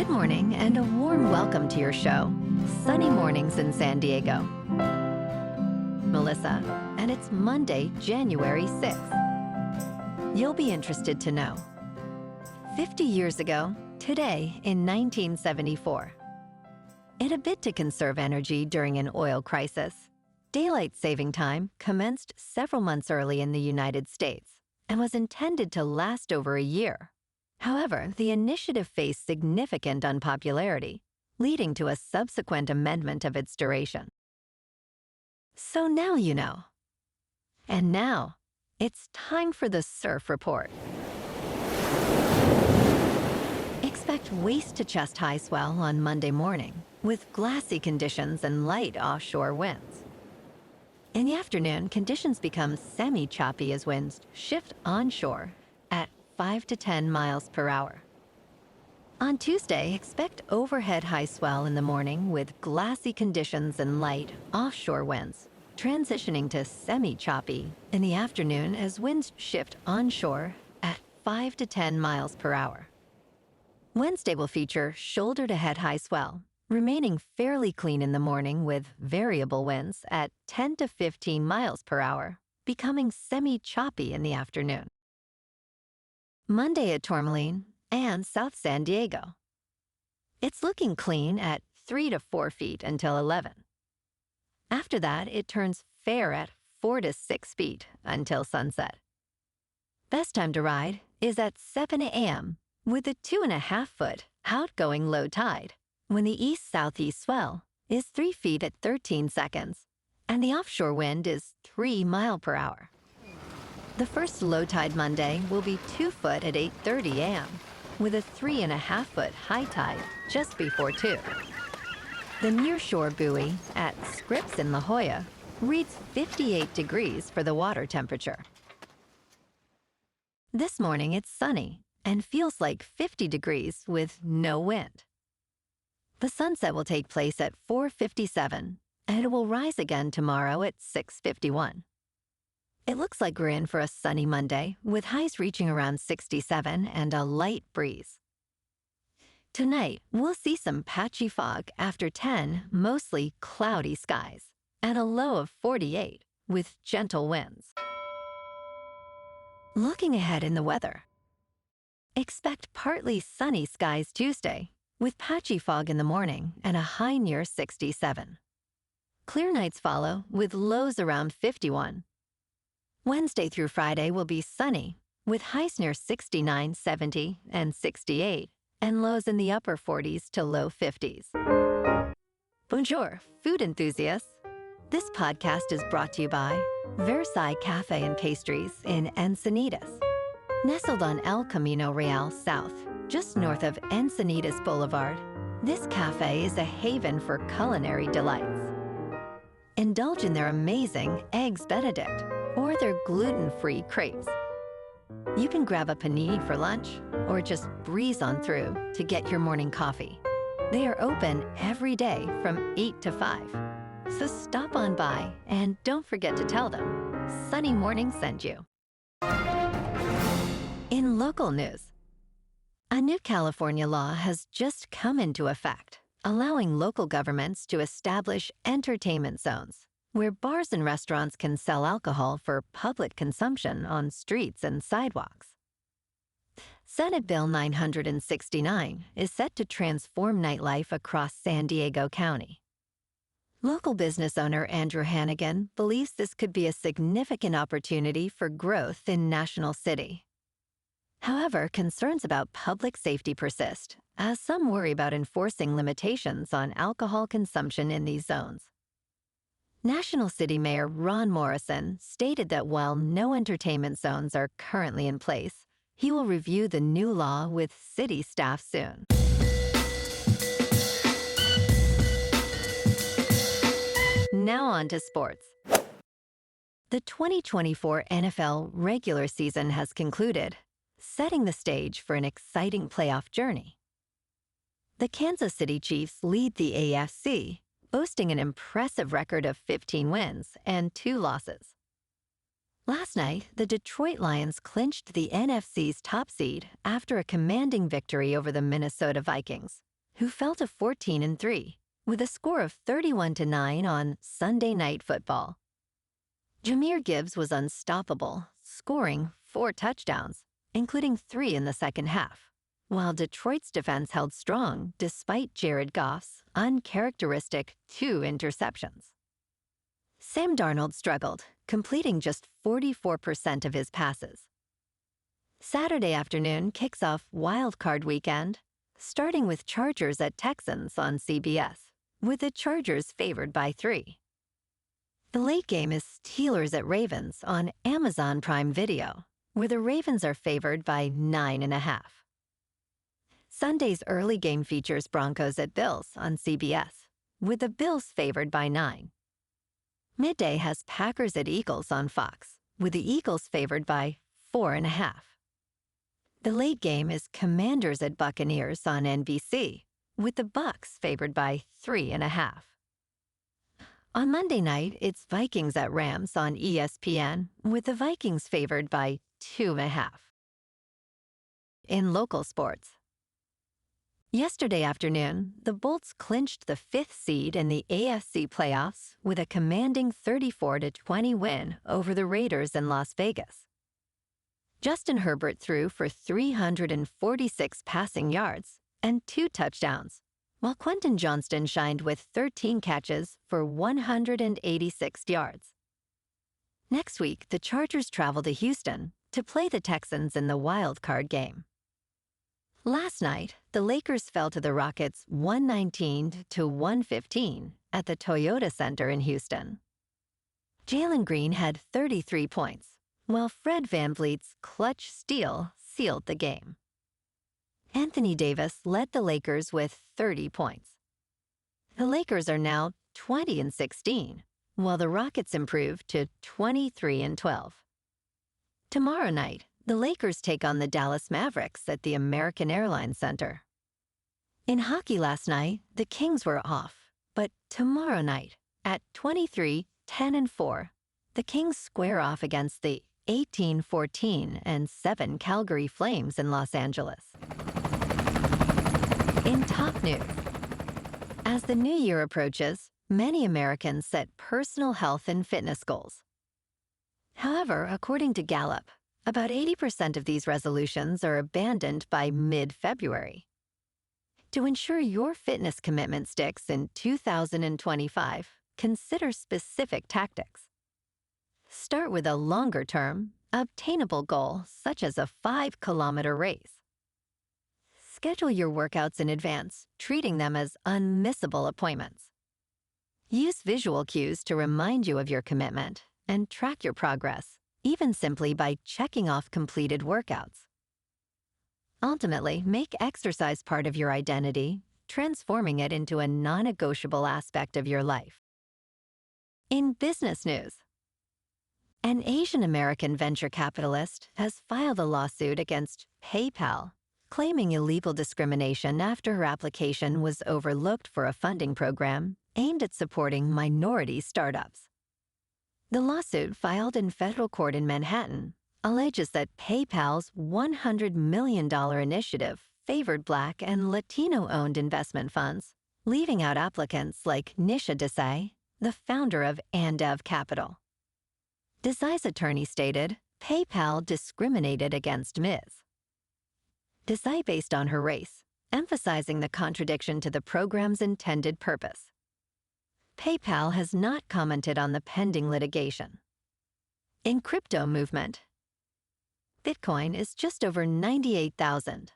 Good morning and a warm welcome to your show, Sunny Mornings in San Diego. Melissa, and it's Monday, January 6th. You'll be interested to know. 50 years ago, today in 1974. In a bid to conserve energy during an oil crisis, daylight saving time commenced several months early in the United States and was intended to last over a year. However, the initiative faced significant unpopularity, leading to a subsequent amendment of its duration. So now you know. And now, it's time for the Surf Report. Expect waist-to-chest high swell on Monday morning, with glassy conditions and light offshore winds. In the afternoon, conditions become semi-choppy as winds shift onshore at 5 to 10 miles per hour. On Tuesday, expect overhead high swell in the morning with glassy conditions and light offshore winds, transitioning to semi-choppy in the afternoon as winds shift onshore at 5 to 10 miles per hour. Wednesday will feature shoulder-to-head high swell, remaining fairly clean in the morning with variable winds at 10 to 15 miles per hour, becoming semi-choppy in the afternoon. Monday at Tourmaline and South San Diego. It's looking clean at 3 to 4 feet until 11. After that, it turns fair at 4 to 6 feet until sunset. Best time to ride is at 7 a.m. with a 2.5-foot outgoing low tide, when the east-southeast swell is 3 feet at 13 seconds, and the offshore wind is 3 miles per hour. The first low tide Monday will be 2 foot at 8:30 a.m., with a 3.5-foot high tide just before 2. The nearshore buoy at Scripps in La Jolla reads 58 degrees for the water temperature. This morning it's sunny and feels like 50 degrees with no wind. The sunset will take place at 4:57, and it will rise again tomorrow at 6:51. It looks like we're in for a sunny Monday, with highs reaching around 67 and a light breeze. Tonight, we'll see some patchy fog after 10, mostly cloudy skies, and a low of 48 with gentle winds. Looking ahead in the weather. Expect partly sunny skies Tuesday, with patchy fog in the morning and a high near 67. Clear nights follow, with lows around 51. Wednesday through Friday will be sunny, with highs near 69, 70, and 68, and lows in the upper 40s to low 50s. Bonjour, food enthusiasts. This podcast is brought to you by Versailles Cafe and Pastries in Encinitas. Nestled on El Camino Real South, just north of Encinitas Boulevard, this cafe is a haven for culinary delights. Indulge in their amazing Eggs Benedict or their gluten-free crepes. You can grab a panini for lunch or just breeze on through to get your morning coffee. They are open every day from 8 to 5. So stop on by and don't forget to tell them Sunny Morning sent you. In local news, a new California law has just come into effect, allowing local governments to establish entertainment zones where bars and restaurants can sell alcohol for public consumption on streets and sidewalks. Senate Bill 969 is set to transform nightlife across San Diego County. Local business owner Andrew Hannigan believes this could be a significant opportunity for growth in National City. However, concerns about public safety persist, as some worry about enforcing limitations on alcohol consumption in these zones. National City Mayor Ron Morrison stated that while no entertainment zones are currently in place, he will review the new law with city staff soon. Now on to sports. The 2024 NFL regular season has concluded, setting the stage for an exciting playoff journey. The Kansas City Chiefs lead the AFC, boasting an impressive record of 15 wins and 2 losses. Last night, the Detroit Lions clinched the NFC's top seed after a commanding victory over the Minnesota Vikings, who fell to 14-3 with a score of 31-9 on Sunday Night Football. Jahmyr Gibbs was unstoppable, scoring 4 touchdowns, including 3 in the second half, while Detroit's defense held strong despite Jared Goff's uncharacteristic 2 interceptions. Sam Darnold struggled, completing just 44% of his passes. Saturday afternoon kicks off Wild Card Weekend, starting with Chargers at Texans on CBS, with the Chargers favored by 3. The late game is Steelers at Ravens on Amazon Prime Video, where the Ravens are favored by 9.5. Sunday's early game features Broncos at Bills on CBS, with the Bills favored by 9. Midday has Packers at Eagles on Fox, with the Eagles favored by 4.5. The late game is Commanders at Buccaneers on NBC, with the Bucs favored by 3.5. On Monday night, it's Vikings at Rams on ESPN, with the Vikings favored by 2.5. In local sports, yesterday afternoon, the Bolts clinched the 5th seed in the AFC playoffs with a commanding 34-20 win over the Raiders in Las Vegas. Justin Herbert threw for 346 passing yards and 2 touchdowns, while Quentin Johnston shined with 13 catches for 186 yards. Next week, the Chargers travel to Houston to play the Texans in the wild card game. Last night, the Lakers fell to the Rockets 119-115 at the Toyota Center in Houston. Jalen Green had 33 points, while Fred VanVleet's clutch steal sealed the game. Anthony Davis led the Lakers with 30 points. The Lakers are now 20-16, while the Rockets improved to 23-12. Tomorrow night, the Lakers take on the Dallas Mavericks at the American Airlines Center. In hockey last night, the Kings were off, but tomorrow night, at 23-10-4, the Kings square off against the 18-14-7 Calgary Flames in Los Angeles. In top news, as the new year approaches, many Americans set personal health and fitness goals. However, according to Gallup, about 80% of these resolutions are abandoned by mid-February. To ensure your fitness commitment sticks in 2025, consider specific tactics. Start with a longer-term, obtainable goal such as a 5-kilometer race. Schedule your workouts in advance, treating them as unmissable appointments. Use visual cues to remind you of your commitment and track your progress, even simply by checking off completed workouts. Ultimately, make exercise part of your identity, transforming it into a non-negotiable aspect of your life. In business news, an Asian American venture capitalist has filed a lawsuit against PayPal, claiming illegal discrimination after her application was overlooked for a funding program aimed at supporting minority startups. The lawsuit, filed in federal court in Manhattan, alleges that PayPal's $100 million initiative favored Black and Latino-owned investment funds, leaving out applicants like Nisha Desai, the founder of Andev Capital. Desai's attorney stated PayPal discriminated against Ms. Desai based on her race, emphasizing the contradiction to the program's intended purpose. PayPal has not commented on the pending litigation. In crypto movement, Bitcoin is just over 98,000.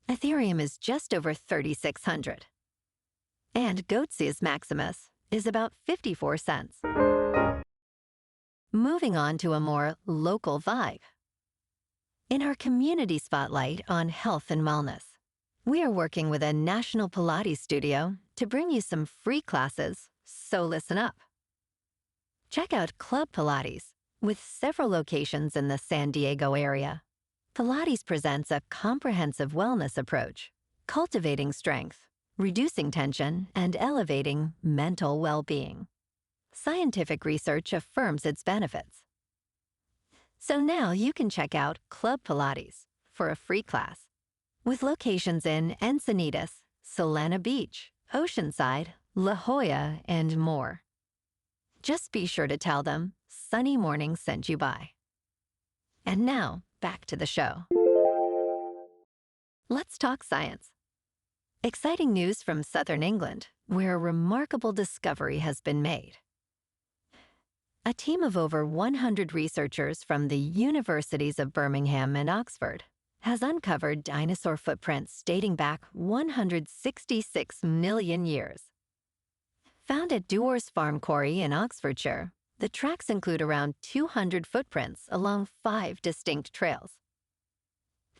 Ethereum is just over 3,600. And Goatse's Maximus is about 54 cents. Moving on to a more local vibe. In our community spotlight on health and wellness, we are working with a national Pilates studio to bring you some free classes, so listen up. Check out Club Pilates, with several locations in the San Diego area. Pilates presents a comprehensive wellness approach, cultivating strength, reducing tension, and elevating mental well-being. Scientific research affirms its benefits. So now you can check out Club Pilates for a free class, with locations in Encinitas, Solana Beach, Oceanside, La Jolla, and more. Just be sure to tell them Sunny Morning sent you by. And now, back to the show. Let's talk science. Exciting news from southern England, where a remarkable discovery has been made. A team of over 100 researchers from the universities of Birmingham and Oxford has uncovered dinosaur footprints dating back 166 million years. Found at Dewars Farm Quarry in Oxfordshire, the tracks include around 200 footprints along 5 distinct trails.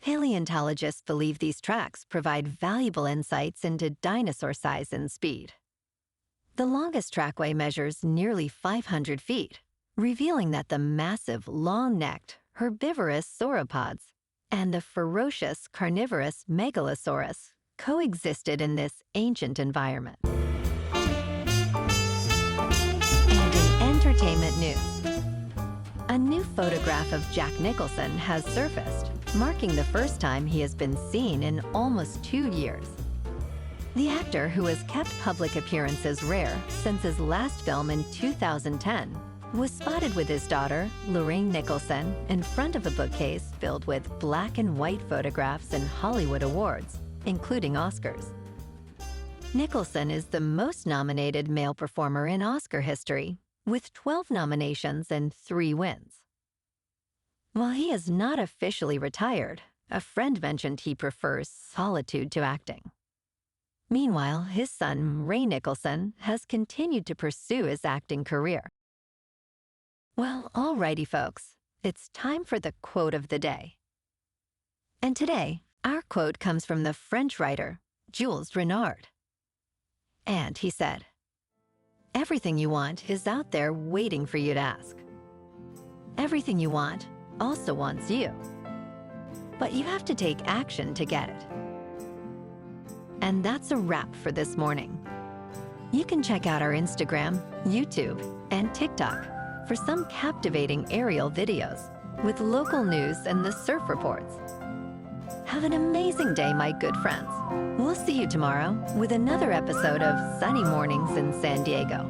Paleontologists believe these tracks provide valuable insights into dinosaur size and speed. The longest trackway measures nearly 500 feet, revealing that the massive, long-necked, herbivorous sauropods and the ferocious, carnivorous Megalosaurus coexisted in this ancient environment. And in entertainment news, a new photograph of Jack Nicholson has surfaced, marking the first time he has been seen in almost 2 years. The actor, who has kept public appearances rare since his last film in 2010, was spotted with his daughter, Lorraine Nicholson, in front of a bookcase filled with black and white photographs and Hollywood awards, including Oscars. Nicholson is the most nominated male performer in Oscar history, with 12 nominations and 3 wins. While he is not officially retired, a friend mentioned he prefers solitude to acting. Meanwhile, his son, Ray Nicholson, has continued to pursue his acting career. Well, alrighty, folks, it's time for the quote of the day. And today, our quote comes from the French writer, Jules Renard. And he said, "Everything you want is out there waiting for you to ask. Everything you want also wants you. But you have to take action to get it." And that's a wrap for this morning. You can check out our Instagram, YouTube, and TikTok for some captivating aerial videos with local news and the surf reports. Have an amazing day, my good friends. We'll see you tomorrow with another episode of Sunny Mornings in San Diego.